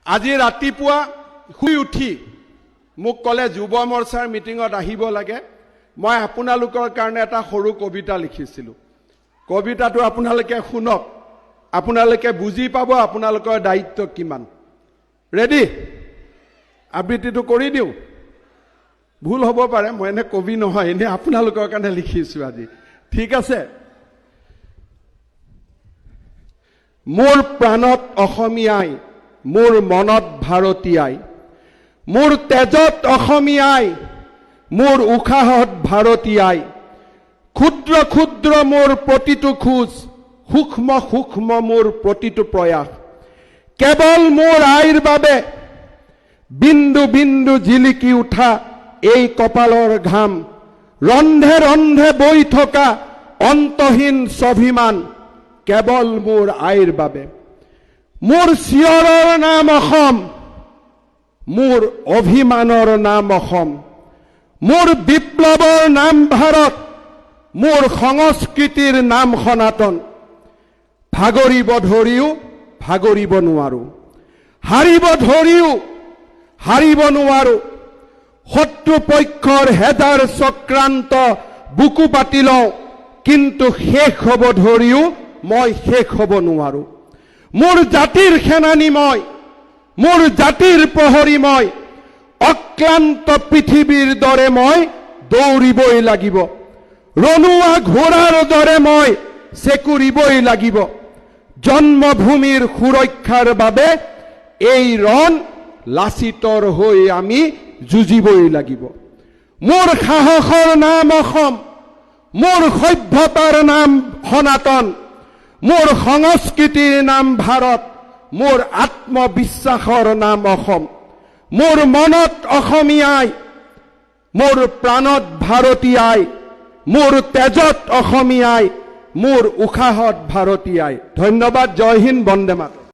আজি ৰাতিপুৱা শুই উঠি মোক ক'লে যুৱ মৰ্চাৰ মিটিঙত আহিব লাগে। মই আপোনালোকৰ কাৰণে এটা সৰু কবিতা লিখিছিলোঁ। কবিতাটো আপোনালোকে শুনক, আপোনালোকে বুজি পাব আপোনালোকৰ দায়িত্ব কিমান। ৰেডি? আবৃত্তিটো কৰি দিওঁ। ভুল হ'ব পাৰে, মই এনে কবি নহয়, এনে আপোনালোকৰ কাৰণে লিখিছোঁ আজি। ঠিক আছে? মোৰ প্ৰাণত অসমীয়াই, মোৰ মনত ভাৰতীয়াই, মোৰ তেজত অসমীয়াই, মোৰ উশাহত ভাৰতীয়াই, ক্ষুদ্ৰ ক্ষুদ্ৰ মোৰ প্ৰতিটো খোজ, সূক্ষ্ম সূক্ষ্ম মোৰ প্ৰতিটো প্ৰয়াস, কেৱল মোৰ আইৰ বাবে বিন্দু বিন্দু জিলিকি উঠা এই কপালৰ ঘাম, ৰন্ধে ৰন্ধে বৈ থকা অন্তহীন স্বাভিমান, কেৱল মোৰ আইৰ বাবে। মোৰ চিঞৰৰ নাম অসম, মোৰ অভিমানৰ নাম অসম, মোৰ বিপ্লৱৰ নাম ভাৰত, মোৰ সংস্কৃতিৰ নাম সনাতন। ভাগৰিব ধৰিও ভাগৰিব নোৱাৰো, হাৰিব ধৰিও হাৰিব নোৱাৰো, শত্ৰুপক্ষৰ হেজাৰ চক্ৰান্ত বুকু পাতি লওঁ, কিন্তু শেষ হ'ব ধৰিও মই শেষ হ'ব নোৱাৰো। মোৰ জাতিৰ সেনানী মই, মোৰ জাতিৰ প্ৰহৰী মই, অক্লান্ত পৃথিৱীৰ দৰে মই দৌৰিবই লাগিব, ৰণুৱা ঘোঁৰাৰ দৰে মই চেকুৰিবই লাগিব। জন্মভূমিৰ সুৰক্ষাৰ বাবে এই ৰণ লাচিতৰ হৈ আমি যুঁজিবই লাগিব। মোৰ সাহসৰ নাম অসম, মোৰ সভ্যতাৰ নাম সনাতন, মোৰ সংস্কৃতিৰ নাম ভাৰত, মোৰ আত্মবিশ্বাসৰ নাম অসম। মোৰ মনত অসমীয়াই, মোৰ প্ৰাণত ভাৰতীয়াই, মোৰ তেজত অসমীয়াই, মোৰ উশাহত ভাৰতীয়াই। ধন্যবাদ। জয় হিন্দ, বন্দে মাতৰম।